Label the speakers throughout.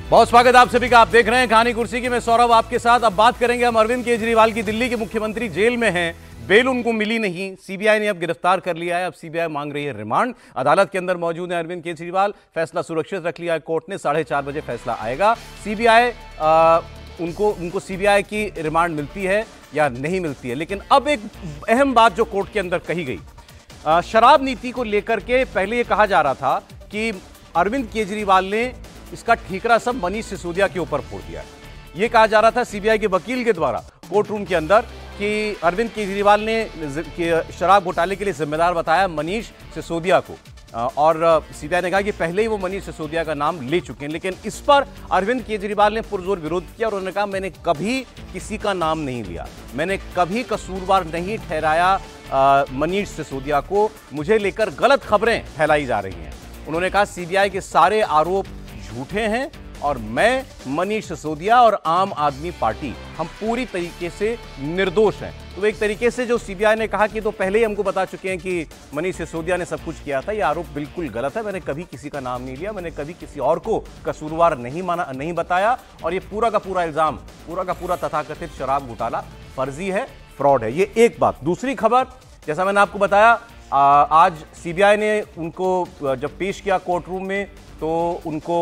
Speaker 1: बहुत स्वागत आप सभी का। आप देख रहे हैं कहानी कुर्सी की, मैं सौरभ आपके साथ। अब बात करेंगे हम अरविंद केजरीवाल की। दिल्ली के मुख्यमंत्री जेल में हैं, बेल उनको मिली नहीं, सीबीआई ने अब गिरफ्तार कर लिया है। अब सीबीआई मांग रही है रिमांड। अदालत के अंदर मौजूद है अरविंद केजरीवाल। फैसला सुरक्षित रख लिया है कोर्ट ने, 4:30 बजे फैसला आएगा। सीबीआई उनको सीबीआई की रिमांड मिलती है या नहीं मिलती है। लेकिन अब एक अहम बात जो कोर्ट के अंदर कही गई, शराब नीति को लेकर के पहले ये कहा जा रहा था कि अरविंद केजरीवाल ने इसका ठीकरा सब मनीष सिसोदिया के ऊपर फोड़ दिया है। यह कहा जा रहा था सीबीआई के वकील के द्वारा कोर्ट रूम के अंदर कि अरविंद केजरीवाल ने शराब घोटाले के लिए जिम्मेदार बताया मनीष सिसोदिया को, और सीबीआई ने कहा कि पहले ही वो मनीष सिसोदिया का नाम ले चुके हैं। लेकिन इस पर अरविंद केजरीवाल ने पुरजोर विरोध किया और उन्होंने कहा मैंने कभी किसी का नाम नहीं लिया, मैंने कभी कसूरवार नहीं ठहराया मनीष सिसोदिया को, मुझे लेकर गलत खबरें फैलाई जा रही हैं। उन्होंने कहा सीबीआई के सारे आरोप झूठे हैं और मैं, मनीष सिसोदिया और आम आदमी पार्टी हम पूरी तरीके से निर्दोष हैं। तो एक तरीके से जो सीबीआई ने कहा कि तो पहले ही हमको बता चुके हैं कि मनीष सिसोदिया ने सब कुछ किया था, यह आरोप बिल्कुल गलत है। मैंने कभी किसी का नाम नहीं लिया, मैंने कभी किसी और को कसूरवार नहीं बताया, और ये पूरा का पूरा इल्जाम, पूरा का पूरा तथाकथित शराब घोटाला फर्जी है, फ्रॉड है। ये एक बात। दूसरी खबर, जैसा मैंने आपको बताया, आज सीबीआई ने उनको जब पेश किया कोर्ट रूम में तो उनको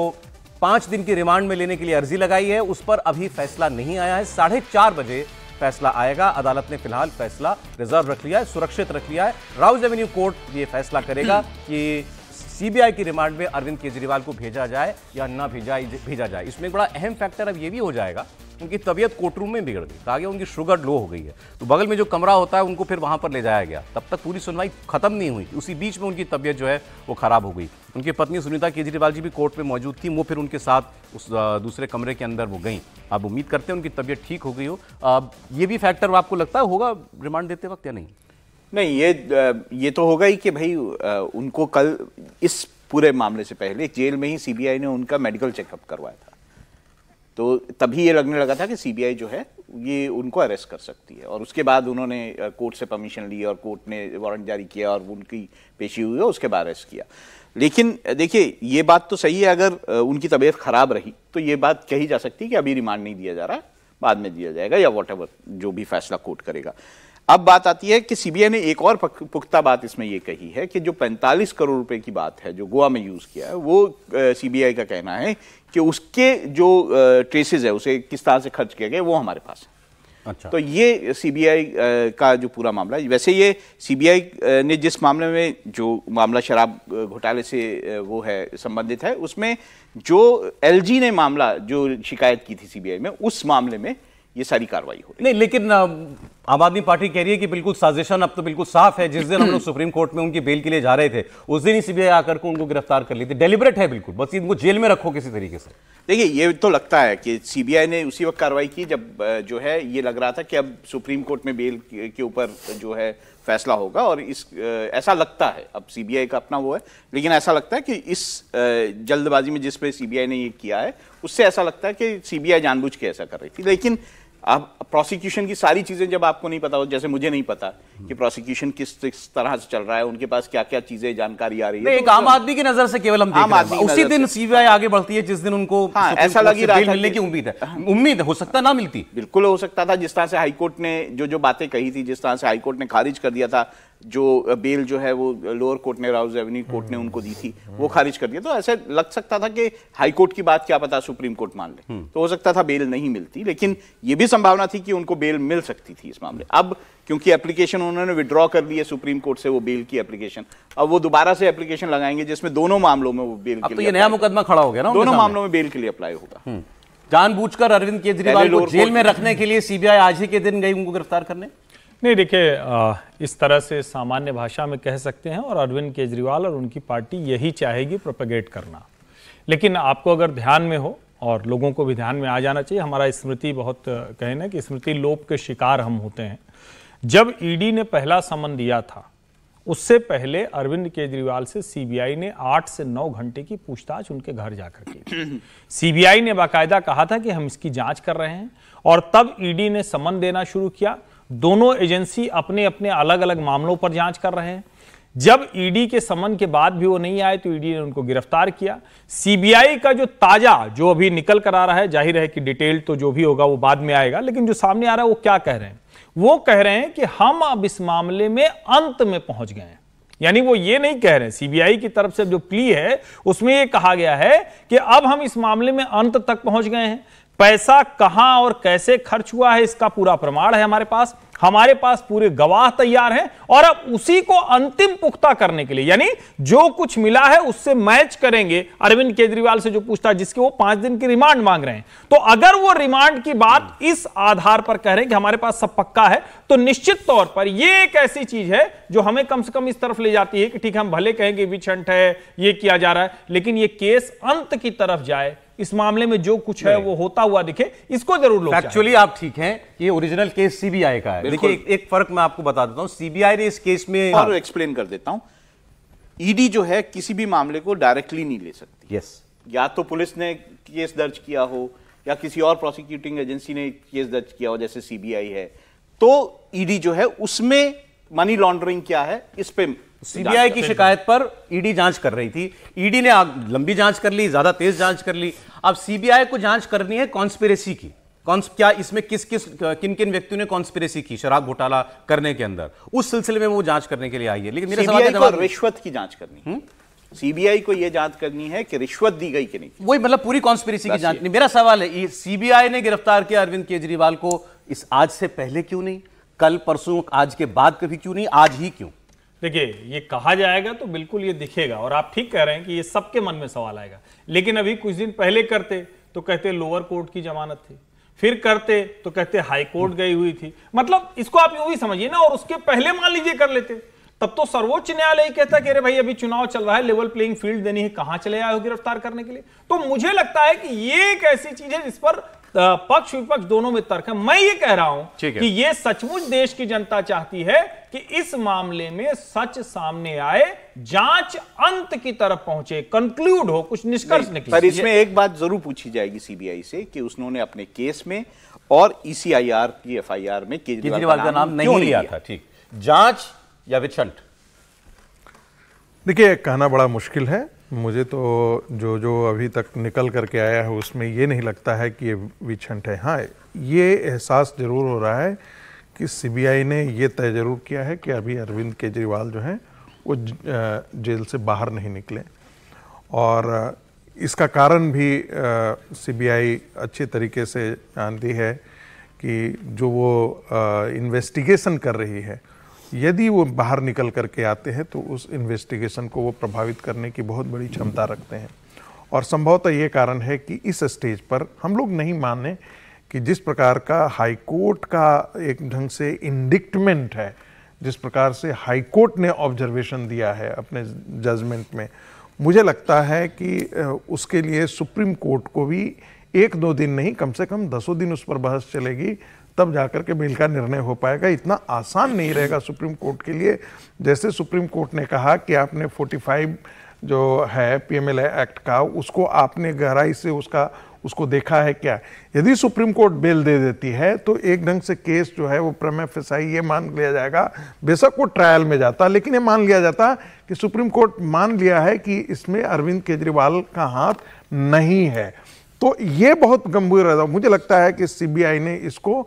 Speaker 1: 5 दिन की रिमांड में लेने के लिए अर्जी लगाई है। उस पर अभी फैसला नहीं आया है। 4:30 बजे फैसला आएगा। अदालत ने फिलहाल फैसला रिजर्व रख लिया है, सुरक्षित रख लिया है। राउज एवेन्यू कोर्ट ये फैसला करेगा कि सीबीआई की रिमांड में अरविंद केजरीवाल को भेजा जाए या ना भेजा जाए। इसमें एक बड़ा अहम फैक्टर अब ये भी हो जाएगा, उनकी तबीयत कोर्ट रूम में बिगड़ गई, कहा गया उनकी शुगर लो हो गई है, तो बगल में जो कमरा होता है उनको फिर वहां पर ले जाया गया। तब तक पूरी सुनवाई खत्म नहीं हुई, उसी बीच में उनकी तबीयत जो है वो खराब हो गई। उनकी पत्नी सुनीता केजरीवाल जी भी कोर्ट में मौजूद थी, वो फिर उनके साथ उस दूसरे कमरे के अंदर वो गई। अब उम्मीद करते हैं उनकी तबीयत ठीक हो गई हो। ये भी फैक्टर आपको लगता है होगा रिमांड देते वक्त या नहीं?
Speaker 2: नहीं, ये तो होगा ही कि भाई उनको कल इस पूरे मामले से पहले जेल में ही सीबीआई ने उनका मेडिकल चेकअप करवाया था, तो तभी ये लगने लगा था कि सीबीआई जो है ये उनको अरेस्ट कर सकती है। और उसके बाद उन्होंने कोर्ट से परमिशन ली और कोर्ट ने वारंट जारी किया और उनकी पेशी हुई और उसके बाद अरेस्ट किया। लेकिन देखिए, ये बात तो सही है, अगर उनकी तबीयत खराब रही तो ये बात कही जा सकती है कि अभी रिमांड नहीं दिया जा रहा है, बाद में दिया जाएगा या व्हाटएवर जो भी फैसला कोर्ट करेगा। अब बात आती है कि सीबीआई ने एक और पुख्ता बात इसमें यह कही है कि जो 45 करोड़ रुपए की बात है जो गोवा में यूज किया है, वो सीबीआई का कहना है कि उसके जो ट्रेसेस है, उसे किस तरह से खर्च किया गया वो हमारे पास है। अच्छा। तो ये सीबीआई का जो पूरा मामला है, वैसे ये सीबीआई ने जिस मामले में, जो मामला शराब घोटाले से वो है संबंधित है, उसमें जो एलजी ने मामला जो शिकायत की थी सीबीआई में, उस मामले में ये सारी कार्रवाई हो रही
Speaker 1: नहीं। लेकिन आम आदमी पार्टी कह रही है कि बिल्कुल साजिशन अब तो बिल्कुल साफ है। जिस दिन हम लोग सुप्रीम कोर्ट में उनकी बेल के लिए जा रहे थे, उस दिन ही सीबीआई आकर के उनको गिरफ्तार कर ली थी। डेलिबरेट है बिल्कुल, बस इनको जेल में रखो किसी तरीके से।
Speaker 2: देखिए, ये तो लगता है कि सीबीआई ने उसी वक्त कार्रवाई की जब जो है ये लग रहा था कि अब सुप्रीम कोर्ट में बेल के ऊपर जो है फैसला होगा, और ऐसा लगता है, अब सीबीआई का अपना वो है, लेकिन ऐसा लगता है कि इस जल्दबाजी में जिस पे सीबीआई ने ये किया है, उससे ऐसा लगता है कि सीबीआई जानबूझ के ऐसा कर रही थी। लेकिन अब प्रोसिक्यूशन की सारी चीजें जब आपको नहीं पता हो, जैसे मुझे नहीं पता कि प्रोसिक्यूशन किस तरह से चल रहा है, उनके पास क्या क्या चीजें जानकारी आ रही है,
Speaker 1: एक आम आदमी की नजर से केवल हम देख रहे हैं। उसी दिन सीबीआई आगे बढ़ती है जिस दिन उनको
Speaker 2: ऐसा लगी रहा था
Speaker 1: मिलने की उम्मीद है, हो सकता ना मिलती,
Speaker 2: बिल्कुल हो सकता था। जिस तरह से हाईकोर्ट ने जो बातें कही थी, जिस तरह से हाईकोर्ट ने खारिज कर दिया था, जो बेल जो है वो लोअर कोर्ट ने, राउज एवेन्यू कोर्ट ने उनको दी थी, वो खारिज कर दिया, तो ऐसे लग सकता था कि हाई कोर्ट की बात क्या पता सुप्रीम कोर्ट मान ले, तो हो सकता था बेल नहीं मिलती। लेकिन ये भी संभावना थी कि उनको बेल मिल सकती थी इस मामले। अब क्योंकि एप्लीकेशन उन्होंने विड्रॉ कर ली है सुप्रीम कोर्ट से, वो बेल की एप्लीकेशन, अब वो दोबारा से एप्लीकेशन लगाएंगे जिसमें दोनों मामलों में वो बेल के लिए,
Speaker 1: नया मुकदमा खड़ा हो गया ना,
Speaker 2: दोनों मामलों में बेल के लिए अप्लाई होगा।
Speaker 1: जानबूझकर अरविंद केजरीवाल को जेल में रखने के लिए सीबीआई आज ही के दिन गई उनको गिरफ्तार करने?
Speaker 3: नहीं, देखिए, इस तरह से सामान्य भाषा में कह सकते हैं, और अरविंद केजरीवाल और उनकी पार्टी यही चाहेगी, प्रोपेगेट करना। लेकिन आपको अगर ध्यान में हो, और लोगों को भी ध्यान में आ जाना चाहिए, हमारा स्मृति बहुत कहना कि स्मृति लोप के शिकार हम होते हैं। जब ईडी ने पहला समन दिया था, उससे पहले अरविंद केजरीवाल से सीबीआई ने 8 से 9 घंटे की पूछताछ उनके घर जाकर की। सीबीआई ने बाकायदा कहा था कि हम इसकी जांच कर रहे हैं, और तब ईडी ने समन देना शुरू किया। दोनों एजेंसी अपने अपने अलग अलग मामलों पर जांच कर रहे हैं। जब ईडी के समन के बाद भी वो नहीं आए तो ईडी ने उनको गिरफ्तार किया। सीबीआई का जो ताजा जो अभी निकल कर आ रहा है, जाहिर है कि डिटेल तो जो भी होगा वो बाद में आएगा, लेकिन जो सामने आ रहा है वो क्या कह रहे हैं? वो कह रहे हैं कि हम अब इस मामले में अंत में पहुंच गए हैं। यानी वो ये नहीं कह रहे हैं, सीबीआई की तरफ से जो प्ली है उसमें ये कहा गया है कि अब हम इस मामले में अंत तक पहुंच गए हैं। पैसा कहां और कैसे खर्च हुआ है इसका पूरा प्रमाण है हमारे पास पूरे गवाह तैयार हैं, और अब उसी को अंतिम पुख्ता करने के लिए, यानी जो कुछ मिला है उससे मैच करेंगे अरविंद केजरीवाल से जो पूछताछ, जिसके वो 5 दिन की रिमांड मांग रहे हैं। तो अगर वो रिमांड की बात इस आधार पर कह रहे हैं कि हमारे पास सब पक्का है, तो निश्चित तौर पर ये एक ऐसी चीज है जो हमें कम से कम इस तरफ ले जाती है कि ठीक है, हम भले कहेंगे विच हंट है, ये किया जा रहा है, लेकिन ये केस अंत की तरफ जाए, इस मामले में जो कुछ है वो होता हुआ दिखे, इसको जरूर लोग
Speaker 1: एक्चुअली आप ठीक हैं, ये ओरिजिनल केस सीबीआई का है। देखिए एक फर्क मैं आपको बता देता हूं, सीबीआई ने इस केस में
Speaker 2: और एक्सप्लेन कर देता हूं, ईडी जो है किसी भी मामले को डायरेक्टली नहीं ले सकती।
Speaker 1: यस,
Speaker 2: या तो पुलिस ने केस दर्ज किया हो या किसी और प्रोसिक्यूटिंग एजेंसी ने केस दर्ज किया हो, जैसे सीबीआई है, तो ईडी जो है उसमें मनी लॉन्ड्रिंग क्या है इस पे
Speaker 1: सीबीआई की शिकायत पर ईडी जांच कर रही थी। ईडी ने लंबी जांच कर ली, ज्यादा तेज जांच कर ली। अब सीबीआई को जांच करनी है कॉन्स्पिरेसी की, क्या इसमें किन किन व्यक्तियों ने कॉन्स्पिरेसी की शराब घोटाला करने के अंदर, उस सिलसिले में वो जांच करने के लिए आई है। लेकिन मेरे सवाल
Speaker 2: को रिश्वत की जांच करनी है, सीबीआई को यह जांच करनी है कि रिश्वत दी गई कि नहीं,
Speaker 1: वही मतलब पूरी कॉन्स्पिरेसी की जांच नहीं। मेरा सवाल है, सीबीआई ने गिरफ्तार किया अरविंद केजरीवाल को, इस आज से पहले क्यों नहीं, कल परसों आज के बाद कभी क्यों नहीं, आज ही क्यों?
Speaker 3: देखिए, ये कहा जाएगा तो बिल्कुल ये दिखेगा, और आप ठीक कह रहे हैं कि ये सबके मन में सवाल आएगा। लेकिन अभी कुछ दिन पहले करते तो कहते लोअर कोर्ट की जमानत थी, फिर करते तो कहते हाई कोर्ट गई हुई थी। मतलब इसको आप यूं ही समझिए ना, और उसके पहले मान लीजिए कर लेते, तब तो सर्वोच्च न्यायालय कहता कि अरे भाई अभी चुनाव चल रहा है, लेवल प्लेइंग फील्ड देनी है, कहां चले आए हो गिरफ्तार करने के लिए। तो मुझे लगता है कि ये एक ऐसी चीज है जिस पर पक्ष विपक्ष दोनों में तर्क है। मैं ये कह रहा हूं कि ये सचमुच देश की जनता चाहती है कि इस मामले में सच सामने आए, जांच अंत की तरफ पहुंचे, कंक्लूड हो, कुछ निष्कर्ष निकले।
Speaker 2: पर इसमें एक बात जरूर पूछी जाएगी सीबीआई से कि उन्होंने अपने केस में और ईसीआईआर की एफआईआर में
Speaker 1: केजरीवाल का नाम नहीं लिया था। ठीक, जांच या विच हंट?
Speaker 4: देखिए, कहना बड़ा मुश्किल है। मुझे तो जो अभी तक निकल करके आया है उसमें ये नहीं लगता है कि ये विच हंट है। हाँ, ये एहसास जरूर हो रहा है कि सीबीआई ने ये तय जरूर किया है कि अभी अरविंद केजरीवाल जो हैं वो जेल से बाहर नहीं निकले, और इसका कारण भी सीबीआई अच्छे तरीके से जानती है कि जो वो इन्वेस्टिगेशन कर रही है, यदि वो बाहर निकल करके आते हैं तो उस इन्वेस्टिगेशन को वो प्रभावित करने की बहुत बड़ी क्षमता रखते हैं। और संभवतः ये कारण है कि इस स्टेज पर हम लोग नहीं माने कि जिस प्रकार का हाई कोर्ट का एक ढंग से इंडिक्टमेंट है, जिस प्रकार से हाई कोर्ट ने ऑब्जर्वेशन दिया है अपने जजमेंट में, मुझे लगता है कि उसके लिए सुप्रीम कोर्ट को भी 1-2 दिन नहीं, कम से कम 10 दिन उस पर बहस चलेगी, तब जाकर के बिल का निर्णय हो पाएगा। इतना आसान नहीं रहेगा सुप्रीम कोर्ट के लिए। जैसे सुप्रीम कोर्ट ने कहा कि आपने 45 जो है पीएमएल एक्ट का, उसको आपने गहराई से उसको देखा है क्या। यदि सुप्रीम कोर्ट बेल दे देती है तो एक ढंग से केस जो है वो प्रमा फेसाई ये मान लिया जाएगा, बेशक वो ट्रायल में जाता, लेकिन ये मान लिया जाता कि सुप्रीम कोर्ट मान लिया है कि इसमें अरविंद केजरीवाल का हाथ नहीं है। तो ये बहुत गंभीर है। मुझे लगता है कि सीबीआई ने इसको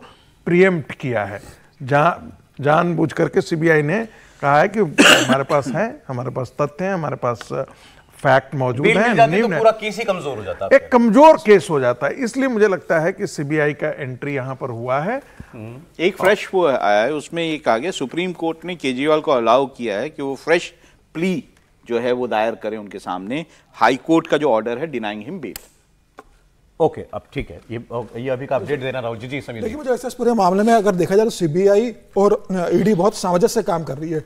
Speaker 4: प्रीएम्प्ट किया है, जानबूझ करके सीबीआई ने कहा है कि हमारे पास है, हमारे पास तथ्य हैं, हमारे पास फैक्ट मौजूद है,
Speaker 1: तो पूरा केस ही कमजोर हो जाता है,
Speaker 4: एक कमजोर केस हो जाता है। इसलिए मुझे लगता है कि सीबीआई का एंट्री यहां पर हुआ है।
Speaker 2: एक फ्रेश वो आया है, उसमें ये कहा गया सुप्रीम कोर्ट ने केजरीवाल को अलाउ किया है कि वो फ्रेश प्ली जो है वो दायर करें उनके सामने, हाई कोर्ट का जो ऑर्डर है डिनाइंग हिम बेल।
Speaker 1: ओके, अब ठीक है, ये अभी का अपडेट देना राहुल जी। समीर,
Speaker 5: देखिए, मुझे इस पूरे मामले में अगर देखा जाए तो सीबीआई और ईडी बहुत सामंजस्य से काम कर रही है।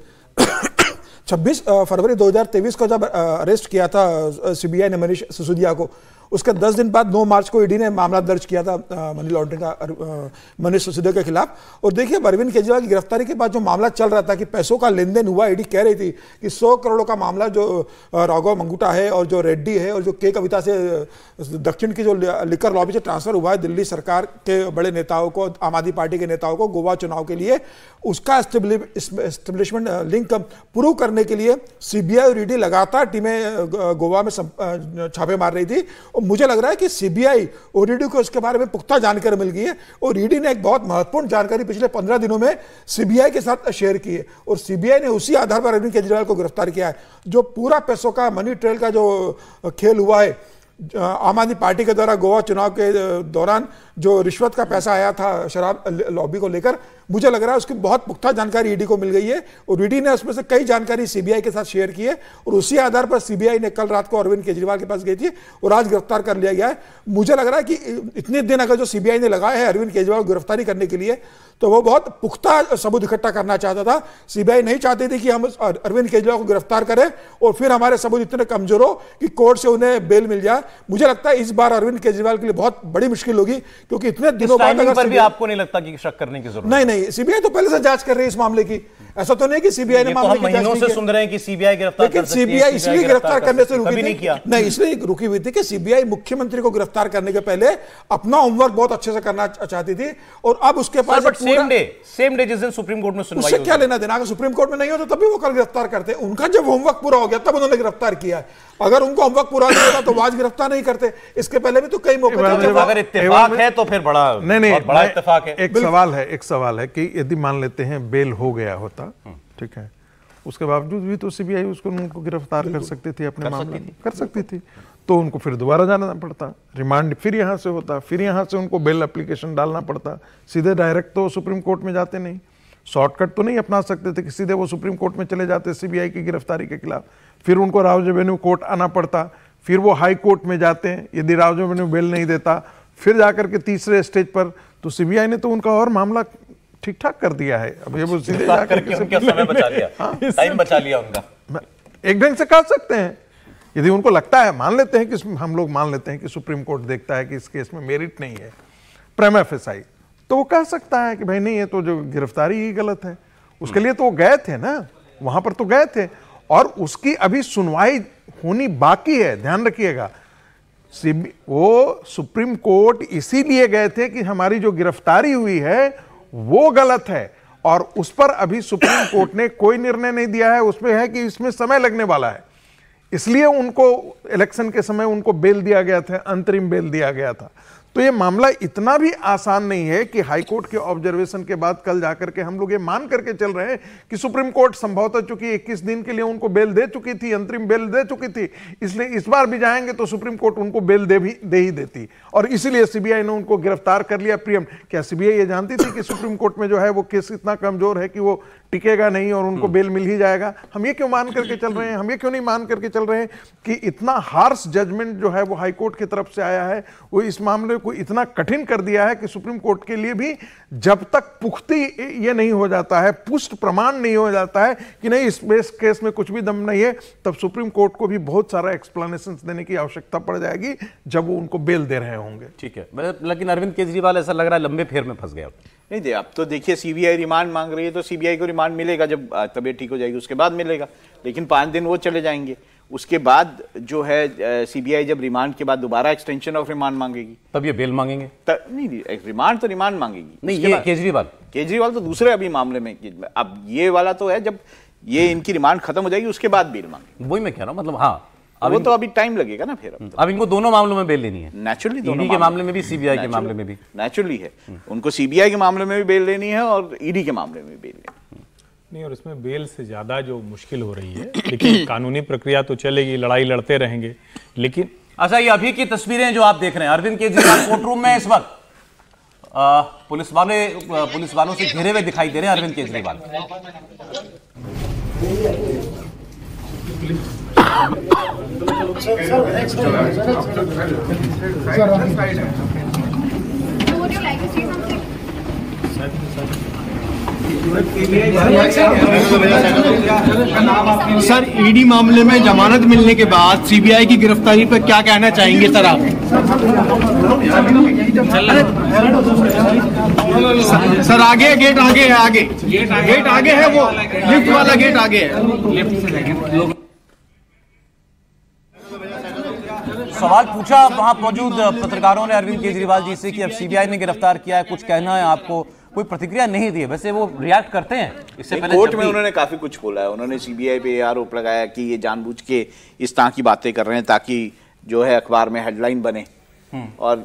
Speaker 5: 26 फरवरी 2023 को जब अरेस्ट किया था सीबीआई ने मनीष सिसोदिया को, उसके 10 दिन बाद 9 मार्च को ईडी ने मामला दर्ज किया था मनी लॉन्ड्रिंग का मनीष सिसोदिया के खिलाफ। और देखिए अरविंद केजरीवाल की गिरफ्तारी के बाद जो मामला चल रहा था कि पैसों का लेन देन हुआ, ईडी कह रही थी कि 100 करोड़ का मामला जो राघव मंगुटा है और जो रेड्डी है और जो के कविता से दक्षिण की जो लिकर लॉबी से ट्रांसफर हुआ है दिल्ली सरकार के बड़े नेताओं को, आम आदमी पार्टी के नेताओं को गोवा चुनाव के लिए, उसका एस्टेब्लिशमेंट लिंक प्रूव करने के लिए सीबीआई और ईडी लगातार टीमें गोवा में छापे मार रही थी। और मुझे लग रहा है कि सीबीआई और ईडी को इसके बारे में पुख्ता जानकारी मिल गई है और ईडी ने एक बहुत महत्वपूर्ण जानकारी पिछले 15 दिनों में सीबीआई के साथ शेयर की है और सीबीआई ने उसी आधार पर अरविंद केजरीवाल को गिरफ्तार किया है। जो पूरा पैसों का मनी ट्रेल का जो खेल हुआ है आम आदमी पार्टी के द्वारा गोवा चुनाव के दौरान जो रिश्वत का पैसा आया था शराब लॉबी को लेकर, मुझे लग रहा है उसकी बहुत पुख्ता जानकारी ईडी को मिल गई है और ईडी ने उसमें से कई जानकारी सीबीआई के साथ शेयर की है और उसी आधार पर सीबीआई ने कल रात को अरविंद केजरीवाल के पास गई थी और आज गिरफ्तार कर लिया गया है। मुझे लग रहा है कि इतने दिन अगर जो सीबीआई ने लगाए हैं अरविंद केजरीवाल को गिरफ्तारी करने के लिए तो वो बहुत पुख्ता सबूत इकट्ठा करना चाहता था। सीबीआई नहीं चाहती थी कि हम अरविंद केजरीवाल को गिरफ्तार करें और फिर हमारे सबूत इतने कमजोर हो कि कोर्ट से उन्हें बेल मिल जाए। मुझे लगता है इस बार अरविंद केजरीवाल के लिए बहुत बड़ी मुश्किल होगी क्योंकि इतने दिनों बाद
Speaker 1: अगर पर भी आपको नहीं लगता कि शक करने की जरूरत
Speaker 5: नहीं, सीबीआई तो पहले से जांच कर रही है इस मामले की। ऐसा तो नहीं कि सीबीआई ने मामले की जांच
Speaker 1: महीनों से सुन रहे हैं कि सीबीआई गिरफ्तार कर सकती है,
Speaker 5: सीबीआई इसलिए गिरफ्तार करने से रुकी
Speaker 1: नहीं किया।
Speaker 5: नहीं, इसलिए रुकी हुई थी कि सीबीआई मुख्यमंत्री को गिरफ्तार करने के पहले अपना होमवर्क बहुत अच्छे से करना चाहती थी और अब उसके पास
Speaker 1: सेम डे जिस दिन सुप्रीम कोर्ट में सुनवाई,
Speaker 5: उससे क्या लेना देना। अगर सुप्रीम कोर्ट में नहीं होता तभी वो कल गिरफ्तार करते। उनका जब होमवर्क पूरा हो गया तब उन्होंने गिरफ्तार किया है। अगर उनको होमवर्क पूरा नहीं होता तो आज गिरफ्तार नहीं करते। इसके पहले भी तो कई मौके थे।
Speaker 1: अगर इत्तेफाक है तो फिर बड़ा बड़ा इत्तेफाक है।
Speaker 4: एक सवाल है कि यदि मान लेते हैं बेल हो गया होता, ठीक है, उसके बावजूद भी तो सीबीआई उनको गिरफ्तार कर सकती थी, अपने मामले में कर सकती थी, तो उनको फिर दोबारा जाना पड़ता, रिमांड फिर यहां से होता, फिर यहां से उनको बेल एप्लीकेशन डालना पड़ता। सीधे डायरेक्ट तो सुप्रीम कोर्ट में जाते नहीं, शॉर्टकट तो नहीं अपना सकते थे कि सीधे वो सुप्रीम कोर्ट में चले जाते सीबीआई की गिरफ्तारी के खिलाफ, फिर उनको राव रेवेन्यू कोर्ट आना पड़ता, फिर वो हाई कोर्ट में जाते हैं, यदि राव रेवेन्यू बेल नहीं देता फिर जाकर के तीसरे स्टेज पर। तो सीबीआई ने तो उनका और मामला ठीक ठाक कर दिया है। अब ये वो सीधे जाकर के
Speaker 1: समय बचा लिया, टाइम बचा लिया उनका।
Speaker 4: एक ढंग से कर सकते हैं यदि उनको लगता है, मान लेते हैं कि हम लोग मान लेते हैं कि सुप्रीम कोर्ट देखता है कि इस केस में मेरिट नहीं है, प्रीमा फेसाई, तो वो कह सकता है कि भाई नहीं, ये तो जो गिरफ्तारी ही गलत है। उसके लिए तो वो गए थे ना, वहां पर तो गए थे और उसकी अभी सुनवाई होनी बाकी है। ध्यान रखिएगा, वो सुप्रीम कोर्ट इसीलिए गए थे कि हमारी जो गिरफ्तारी हुई है वो गलत है और उस पर अभी सुप्रीम कोर्ट ने कोई निर्णय नहीं दिया है। उसमें है कि इसमें समय लगने वाला है, इसलिए उनको इलेक्शन के समय उनको बेल दिया गया था, अंतरिम बेल दिया गया था। तो ये मामला इतना भी आसान नहीं है कि हाईकोर्ट के ऑब्जर्वेशन के बाद कल जाकर के हम लोग ये मान करके चल रहे हैं कि सुप्रीम कोर्ट संभवतः चूंकि 21 दिन के लिए उनको बेल दे चुकी थी, अंतरिम बेल दे चुकी थी, इसलिए इस बार भी जाएंगे तो सुप्रीम कोर्ट उनको बेल दे ही देती और इसीलिए सीबीआई ने उनको गिरफ्तार कर लिया प्रियम। क्या सीबीआई ये जानती थी कि सुप्रीम कोर्ट में जो है वो केस इतना कमजोर है कि वो टिकेगा नहीं और उनको बेल मिल ही जाएगा? हम ये क्यों मान करके चल रहे हैं, हम ये क्यों नहीं मान करके चल रहे हैं कि इतना हार्श जजमेंट जो है वो हाईकोर्ट की तरफ से आया है, वो इस मामले को इतना कठिन कर दिया है कि सुप्रीम कोर्ट के लिए भी जब तक पुख्ती ये नहीं हो जाता है, पुष्ट प्रमाण नहीं हो जाता है कि नहीं इस केस में कुछ भी दम नहीं है, तब सुप्रीम कोर्ट को भी बहुत सारा एक्सप्लेनेशन देने की आवश्यकता पड़ जाएगी जब वो उनको बेल दे रहे होंगे।
Speaker 1: ठीक है, लेकिन अरविंद केजरीवाल ऐसा लग रहा है लंबे फेर में फंस गया।
Speaker 2: नहीं दे, अब तो देखिए सीबीआई रिमांड मांग रही है तो सीबीआई को रिमांड मिलेगा, जब तबीयत ठीक हो जाएगी उसके बाद मिलेगा, लेकिन 5 दिन वो चले जाएंगे। उसके बाद जो है सीबीआई जब रिमांड के बाद दोबारा एक्सटेंशन ऑफ रिमांड मांगेगी,
Speaker 1: तब ये बेल मांगेंगे।
Speaker 2: नहीं, रिमांड तो रिमांड मांगेगी
Speaker 1: नहीं, ये केजरीवाल
Speaker 2: तो दूसरे अभी मामले में। अब ये वाला तो है जब ये इनकी रिमांड खत्म हो जाएगी उसके बाद बेल मांगे,
Speaker 1: वही मैं कह रहा हूँ। मतलब हाँ,
Speaker 2: वो तो अभी टाइम लगेगा ना। फिर
Speaker 1: अब इनको दोनों मामलों में बेल लेनी है,
Speaker 2: नेचुरली
Speaker 1: ईडी के मामले में भी, सीबीआई के मामले में भी।
Speaker 2: नेचुरली है, उनको सीबीआई के मामले में भी बेल लेनी है और ईडी के मामले में भी बेल लेनी है।
Speaker 3: नहीं, और इसमें बेल से ज्यादा जो मुश्किल हो रही है, लेकिन कानूनी प्रक्रिया तो चलेगी, लड़ाई लड़ते रहेंगे, लेकिन
Speaker 1: अच्छा, ये अभी की तस्वीरें जो आप देख रहे हैं, अरविंद केजरीवाल कोर्ट रूम में इस वक्त पुलिस वालों से घिरे हुए दिखाई दे रहे हैं अरविंद केजरीवाल।
Speaker 6: सर, ईडी मामले में जमानत मिलने के बाद सीबीआई की गिरफ्तारी पर क्या कहना चाहेंगे सर आप? सर आगे गेट आगे है, गेट आगे है, वो लिफ्ट वाला गेट आगे है।
Speaker 1: सवाल पूछा वहां मौजूद पत्रकारों ने अरविंद केजरीवाल जी से कि अब सीबीआई ने गिरफ्तार किया है, कुछ कहना है आपको? कोई प्रतिक्रिया नहीं दी है। वैसे वो रिएक्ट करते हैं इससे पहले
Speaker 2: कोर्ट में उन्होंने काफी कुछ बोला है। उन्होंने सीबीआई पे आरोप लगाया कि ये जानबूझ के इस तरह की बातें कर रहे हैं ताकि जो है अखबार में हेडलाइन बने, और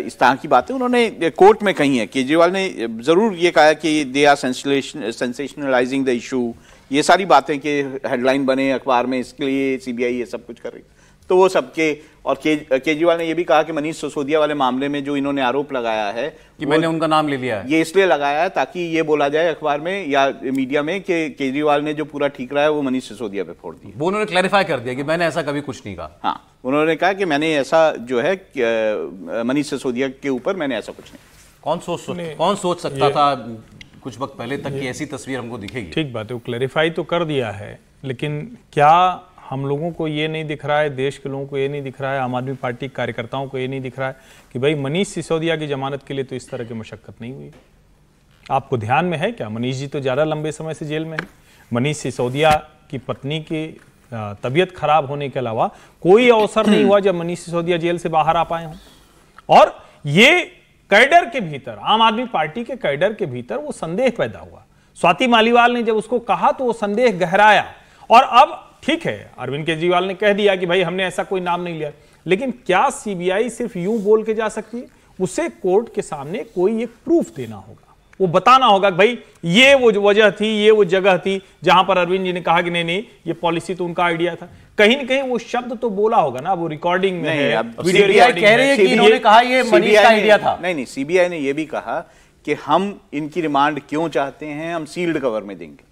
Speaker 2: इस तरह की बातें उन्होंने कोर्ट में कही है। केजरीवाल ने जरूर ये कहा कि they are sensationalising the issue, ये सारी बातें कि हेडलाइन बने अखबार में, इसके लिए सीबीआई ये सब कुछ कर रही। तो वो सबके, और केजरीवाल ने ये भी कहा कि मनीष सिसोदिया वाले मामले में जो इन्होंने आरोप लगाया है
Speaker 1: कि मैंने उनका नाम ले लिया है,
Speaker 2: ये इसलिए लगाया है ताकि ये बोला जाए अखबार में या मीडिया में कि केजरीवाल ने जो पूरा ठीक रहा है वो मनीष सिसोदिया पे फोड़ दिया।
Speaker 1: वो उन्होंने क्लैरिफाई कर दिया कि मैंने ऐसा कभी कुछ नहीं कहा।
Speaker 2: हाँ, उन्होंने कहा कि मैंने ऐसा जो है मनीष सिसोदिया के ऊपर मैंने ऐसा कुछ नहीं।
Speaker 1: कौन सोच सकता था कुछ वक्त पहले तक कि ऐसी तस्वीर हमको दिखेगी?
Speaker 3: ठीक बात है, वो क्लैरिफाई तो कर दिया है, लेकिन क्या हम लोगों को ये नहीं दिख रहा है, देश के लोगों को ये नहीं दिख रहा है, आम आदमी पार्टी के कार्यकर्ताओं को ये नहीं दिख रहा है कि भाई मनीष सिसोदिया की जमानत के लिए तो इस तरह की मशक्कत नहीं हुई? आपको ध्यान में है क्या? मनीष जी तो ज़्यादा लंबे समय से जेल में है। मनीष सिसोदिया की पत्नी की तबीयत खराब होने के अलावा कोई अवसर नहीं हुआ जब मनीष सिसोदिया जेल से बाहर आ पाए हों। और ये कैडर के भीतर, आम आदमी पार्टी के कैडर के भीतर वो संदेह पैदा हुआ। स्वाति मालीवाल ने जब उसको कहा तो वो संदेह गहराया, और अब ठीक है अरविंद केजरीवाल ने कह दिया कि भाई हमने ऐसा कोई नाम नहीं लिया, लेकिन क्या सीबीआई सिर्फ यूं बोल के जा सकती है? उसे कोर्ट के सामने कोई एक प्रूफ देना होगा, वो बताना होगा कि भाई ये वो वजह थी, ये वो जगह थी जहां पर अरविंद जी ने कहा कि नहीं ये पॉलिसी तो उनका आइडिया था। कहीं ना कहीं वो शब्द तो बोला होगा ना, वो रिकॉर्डिंग में है, वीडियो रिकॉर्डिंग
Speaker 1: कह रही है कि इन्होंने कहा ये मनीष का आइडिया था।
Speaker 2: नहीं, सीबीआई ने ये भी कहा कि हम इनकी रिमांड क्यों चाहते हैं, हम सील्ड कवर में देंगे।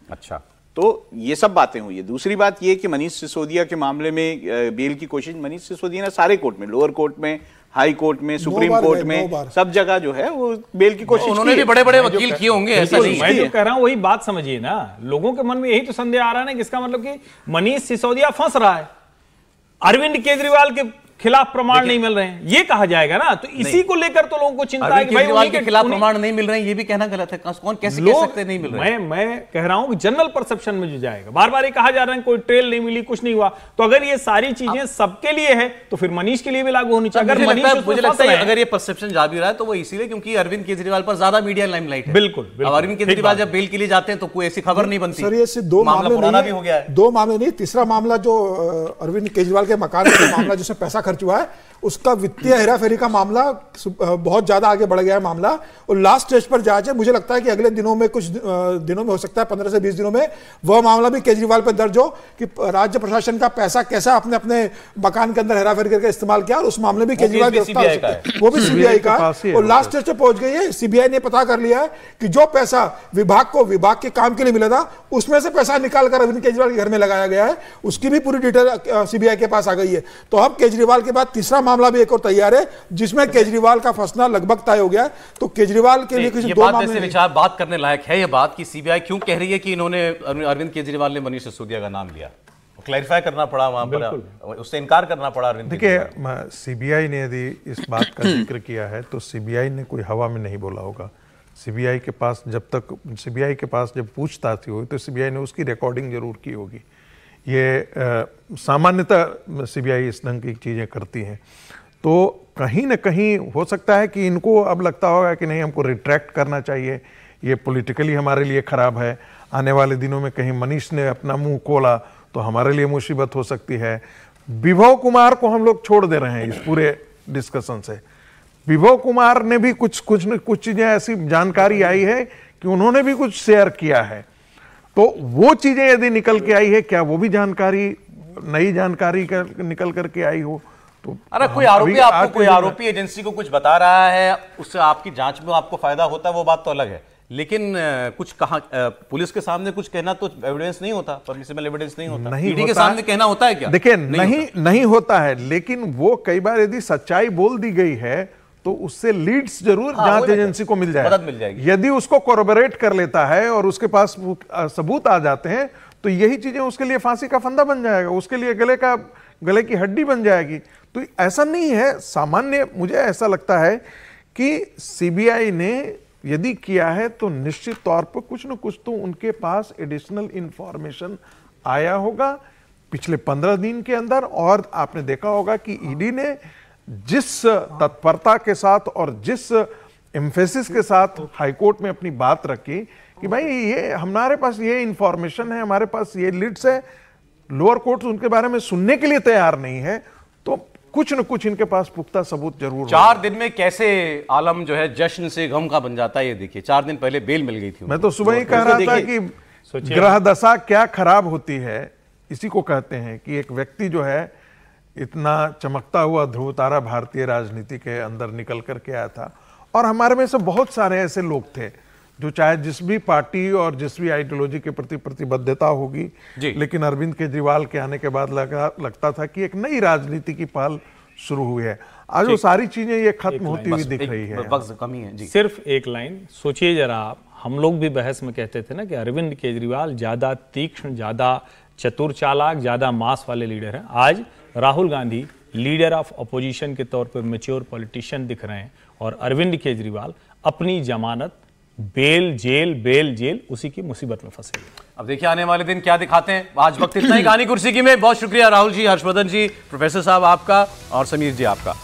Speaker 1: अच्छा,
Speaker 2: तो ये सब बातें हुई है। दूसरी बात ये कि मनीष सिसोदिया के मामले में बेल की कोशिश मनीष सिसोदिया ने सारे कोर्ट में, लोअर कोर्ट में, हाई कोर्ट में, सुप्रीम कोर्ट में, सब जगह जो है वो बेल की कोशिश
Speaker 1: उन्होंने भी बड़े बड़े वकील किए होंगे, ऐसा नहीं।
Speaker 3: मैं जो कह रहा हूं वही बात समझिए ना, लोगों के मन में यही तो संदेह आ रहा है ना, इसका मतलब कि मनीष सिसोदिया फंस रहा है, अरविंद केजरीवाल के खिलाफ प्रमाण नहीं मिल रहे हैं, ये कहा जाएगा ना। तो इसी को लेकर तो लोगों को चिंता है कि भाई
Speaker 1: केजरीवाल के खिलाफ प्रमाण नहीं मिल रहे हैं, ये भी कहना गलत है। कौन कैसे कह सकते नहीं मिल रहे हैं?
Speaker 3: मैं कह रहा हूं कि जनरल परसेप्शन में जो जाएगा, बार बार ये कहा जा रहा है कोई ट्रेल नहीं मिली, कुछ नहीं हुआ, तो अगर ये सारी चीजें सबके लिए है तो फिर मनीष के लिए भी लागू होनी चाहिए। अगर
Speaker 1: मुझे लगता है अगर ये परसेप्शन जा भी रहा है तो वो इसीलिए क्योंकि अरविंद केजरीवाल पर ज्यादा मीडिया लाइमलाइट है।
Speaker 3: बिल्कुल,
Speaker 1: अरविंद केजरीवाल जब बेल के लिए जाते हैं तो कोई ऐसी खबर नहीं बनती।
Speaker 5: सर, ये सिर्फ दो मामले पुराना भी हो गया है, दो मामले नहीं, तीसरा मामला जो अरविंद केजरीवाल के मकान का मामला जिसमें पैसा खर्च हुआ है, उसका वित्तीय हेराफेरी का मामला बहुत ज्यादा आगे बढ़ गया है मामला, और लास्ट स्टेज पर जा रहा है। मुझे लगता है कि अगले दिनों में, कुछ दिनों में, हो सकता है 15 से 20 दिनों में वह मामला भी केजरीवाल पर दर्ज हो कि राज्य प्रशासन का पैसा कैसा अपने अपने मकान के अंदर हेराफेरी करके इस्तेमाल किया, और उस मामले में केजरीवाल गिरफ्तार हो सकता है। वो भी सीबीआई का, और लास्ट स्टेज पर पहुंच गई है। सीबीआई ने पता कर लिया है कि जो पैसा विभाग को विभाग के काम के लिए मिला था, उसमें से पैसा निकालकर अरविंद केजरीवाल के घर में लगाया गया है, उसकी भी पूरी डिटेल सीबीआई के पास आ गई है। तो अब केजरीवाल के बाद तीसरा मामला भी एक और तैयार है जिसमें केजरीवाल का फंसना लगभग तय हो गया है। तो केजरीवाल के लिए किसी दो मामले
Speaker 1: विचार बात करने लायक है ये बात कि सीबीआई क्यों कह रही है कि इन्होंने अरविंद केजरीवाल ने मनीष सिसोदिया का नाम लिया, क्लैरिफाई करना पड़ा वहां पर, उससे इनकार करना पड़ा अरविंद।
Speaker 4: देखिए, सीबीआई ने यदि इस बात का जिक्र किया है तो सीबीआई ने कोई हवा में नहीं बोला होगा। सीबीआई के पास जब पूछताछ हुई तो सीबीआई ने उसकी रिकॉर्डिंग जरूर की होगी। ये सामान्यतः सीबीआई इस ढंग की चीजें करती हैं। तो कहीं ना कहीं हो सकता है कि इनको अब लगता होगा कि नहीं, हमको रिट्रैक्ट करना चाहिए, ये पॉलिटिकली हमारे लिए खराब है, आने वाले दिनों में कहीं मनीष ने अपना मुंह खोला तो हमारे लिए मुसीबत हो सकती है। विभव कुमार को हम लोग छोड़ दे रहे हैं इस पूरे डिस्कशन से। विभव कुमार ने भी कुछ चीजें ऐसी जानकारी आई है कि उन्होंने भी कुछ शेयर किया है, तो वो चीजें यदि निकल के आई है, क्या वो भी जानकारी, नई जानकारी निकल करके आई हो तो?
Speaker 1: अरे कोई आरोपी आपको, कोई आरोपी एजेंसी को कुछ बता रहा है, उससे आपकी जांच में आपको फायदा होता है, वो बात तो अलग है। लेकिन कुछ कहा, पुलिस के सामने कुछ कहना तो एविडेंस नहीं होता, परमिसिबल एविडेंस नहीं होता। ईडी के सामने कहना होता है क्या?
Speaker 4: देखिए, नहीं होता है, लेकिन वो कई बार यदि सच्चाई बोल दी गई है तो उससे लीड्स जरूर जांच एजेंसी को मिल
Speaker 1: मदद मिल जाएगी।
Speaker 4: यदि उसको कोरोबोरेट कर लेता है और उसके पास सबूत आ जाते हैं तो यही चीजें उसके लिए फांसी का फंदा बन जाएगा, उसके लिए गले की हड्डी बन जाएगी। तो ऐसा नहीं है सामान्य, मुझे ऐसा लगता है कि सीबीआई ने यदि किया है तो निश्चित तौर पर कुछ न कुछ तो उनके पास एडिशनल इंफॉर्मेशन आया होगा पिछले 15 दिन के अंदर। और आपने देखा होगा कि ईडी ने जिस तत्परता के साथ और जिस एम्फेसिस के साथ हाईकोर्ट में अपनी बात रखी कि भाई ये हमारे पास ये इंफॉर्मेशन है, हमारे पास ये लीड्स है, लोअर कोर्ट उनके बारे में सुनने के लिए तैयार नहीं है, तो कुछ न कुछ इनके पास पुख्ता सबूत जरूर
Speaker 1: 4 दिन में कैसे आलम जो है जश्न से गम का बन जाता है, ये देखिए 4 दिन पहले बेल मिल गई थी।
Speaker 4: मैं तो सुबह ही कह रहा था कि ग्रह दशा क्या खराब होती है, इसी को कहते हैं कि एक व्यक्ति जो है इतना चमकता हुआ ध्रुव तारा भारतीय राजनीति के अंदर निकल करके आया था। और हमारे में से बहुत सारे ऐसे लोग थे जो चाहे जिस भी पार्टी और जिस भी आइडियोलॉजी के प्रति प्रतिबद्धता होगी, लेकिन अरविंद केजरीवाल के आने के बाद लगता था कि एक नई राजनीति की पहल शुरू हुई है। आज वो सारी चीजें ये खत्म होती हुई दिख रही है।
Speaker 1: वक्त कमी है जी।
Speaker 3: सिर्फ एक लाइन सोचिए जरा आप, हम लोग भी बहस में कहते थे ना कि अरविंद केजरीवाल ज्यादा तीक्ष्ण, ज्यादा चतुर चालाक, ज्यादा मास वाले लीडर हैं। आज Rahul Gandhi leader of opposition के तौर पर मैच्योर पॉलिटिशियन दिख रहे हैं और अरविंद केजरीवाल अपनी जमानत बेल जेल उसी की मुसीबत में फंसे।
Speaker 1: अब देखिए आने वाले दिन क्या दिखाते हैं। आज वक्त इतना ही कहानी कुर्सी की में। बहुत शुक्रिया राहुल जी, हर्षवर्धन जी, प्रोफेसर साहब आपका और समीर जी आपका।